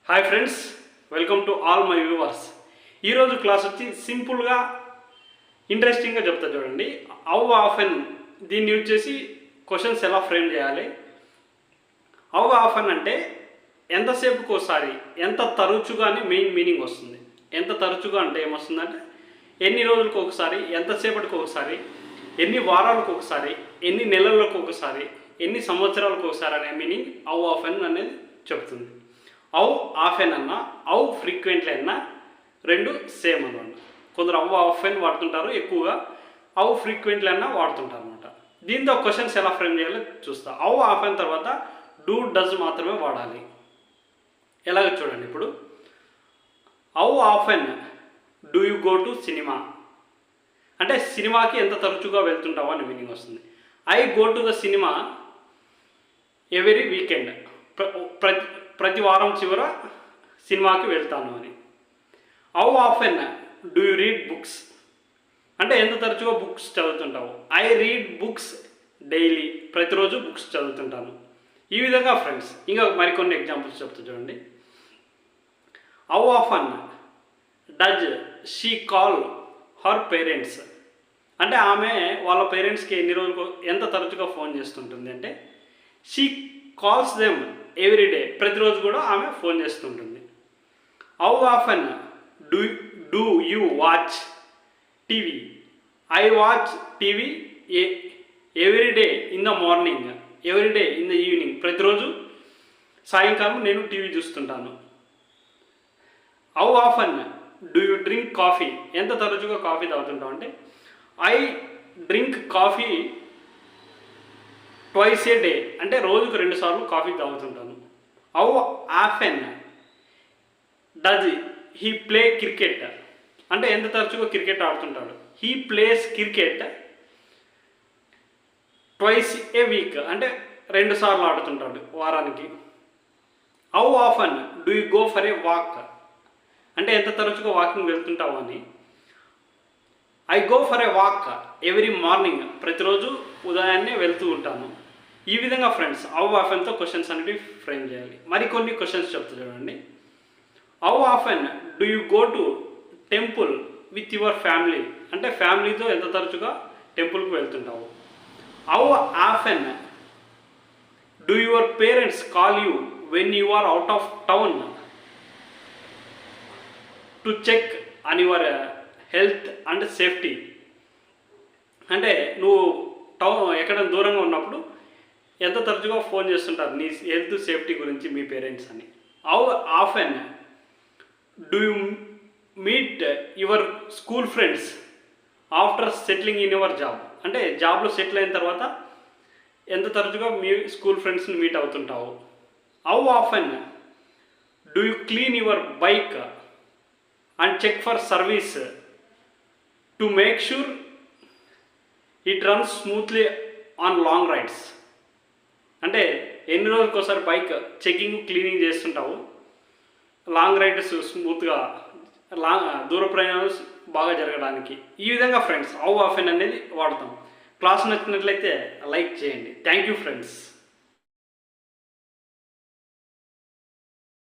Hi friends, welcome to all my viewers. ఈరోజు class వచ్చి సింపుల్గా ఇంట్రెస్టింగ్గా చెప్తా చూడండి. హౌ ఆఫెన్ దీన్ని యూజ్ చేసి క్వశ్చన్స్ ఎలా ఫ్రేమ్ చేయాలి. హౌ ఆఫెన్ అంటే ఎంతసేపుకి ఒకసారి, ఎంత తరచుగా అని మెయిన్ మీనింగ్ వస్తుంది. ఎంత తరచుగా అంటే ఏమొస్తుందంటే ఎన్ని రోజులకు ఒకసారి, ఎంతసేపటికి ఒకసారి, ఎన్ని వారాలకు ఒకసారి, ఎన్ని నెలలకు ఒకసారి, ఎన్ని సంవత్సరాలకు ఒకసారి అనే మీనింగ్ హౌ ఆఫెన్ అనేది చెప్తుంది. హౌ ఆఫెన్ అన్నా హౌ ఫ్రీక్వెంట్లీ అన్నా రెండు సేమ్ అన్నమాట. కొందరు హౌ ఆఫెన్ వాడుతుంటారు, ఎక్కువగా హౌ ఫ్రీక్వెంట్లీ అన్నా వాడుతుంటారు అనమాట. దీంతో క్వశ్చన్స్ ఎలా ఫ్రేమ్ చేయాలో చూస్తా. హౌ ఆఫెన్ తర్వాత డూ డస్ మాత్రమే వాడాలి. ఎలాగ చూడండి. ఇప్పుడు how often do you go to cinema అంటే సినిమాకి ఎంత తరచుగా వెళ్తుంటావో అని మీనింగ్ వస్తుంది. I go to the cinema every weekend, ప్రతి వారం చివర సినిమాకి వెళ్తాను అని. How often do you read books అంటే ఎంత తరచుగా బుక్స్ చదువుతుంటావు. ఐ రీడ్ బుక్స్ డైలీ, ప్రతిరోజు బుక్స్ చదువుతుంటాను. ఈ విధంగా ఫ్రెండ్స్ ఇంకా మరికొన్ని ఎగ్జాంపుల్స్ చెప్తా చూడండి. How often does she call her parents అంటే ఆమె వాళ్ళ పేరెంట్స్కి ఎన్ని రోజులు, ఎంత తరచుగా ఫోన్ చేస్తుంటుంది అంటే షీ కాల్స్ దెమ్ ఎవ్రీడే, ప్రతిరోజు కూడా ఆమె ఫోన్ చేస్తుంటుంది. How often do you watch TV I watch TV everyday in the morning, everyday in the evening, ప్రతిరోజు సాయంకాలం నేను టీవీ చూస్తుంటాను. How often do you drink coffee ఎంత తరచుగా కాఫీ తాగుతుంటావు అంటే I drink coffee twice a day అంటే రోజుకు 2 సార్లు కాఫీ తాగుతుంటాను. How often does he play cricket అంటే ఎంత తరచుగా క్రికెట్ ఆడుతుంటాడు. He plays cricket twice a week అంటే 2 సార్లు ఆడుతుంటాడు వారానికి. How often do you go for a walk అంటే ఎంత తరచుగా వాకింగ్ వెళ్తుంటావు అని. I go for a walk every morning, ప్రతిరోజు ఉదయాన్నే వెళ్తూ ఉంటాను. ఈ విధంగా ఫ్రెండ్స్ హౌ ఆఫెన్తో క్వశ్చన్స్ అనేవి ఫ్రేమ్ చేయాలి. మరికొన్ని క్వశ్చన్స్ చెప్తా చూడండి. How often do you go to temple with your family అంటే ఫ్యామిలీతో ఎంత తరచుగా టెంపుల్కి వెళ్తుంటావు. How often do your parents call you when you are out of town to check on your health and safety అంటే నువ్వు ఎక్కడ దూరంగా ఉన్నప్పుడు ఎంత తరచుగా ఫోన్ చేస్తుంటారు నీ హెల్త్ సేఫ్టీ గురించి మీ పేరెంట్స్ అని. How often do you meet your school friends after settling in your job అంటే జాబ్లో సెటిల్ అయిన తర్వాత ఎంత తరచుగా మీ స్కూల్ ఫ్రెండ్స్ని మీట్ అవుతుంటావు. How often do you clean your bike and check for service to make sure it runs smoothly on long rides అంటే ఎన్ని రోజులకు ఒకసారి బైక్ చెకింగ్ క్లీనింగ్ చేస్తుంటావు లాంగ్ రైడ్స్ స్మూత్గా దూర ప్రయాణాలు బాగా జరగడానికి. ఈ విధంగా ఫ్రెండ్స్ హౌ ఆఫెన్ అనేది వాడతాం. క్లాస్ నచ్చినట్లయితే లైక్ చేయండి. Thank you friends.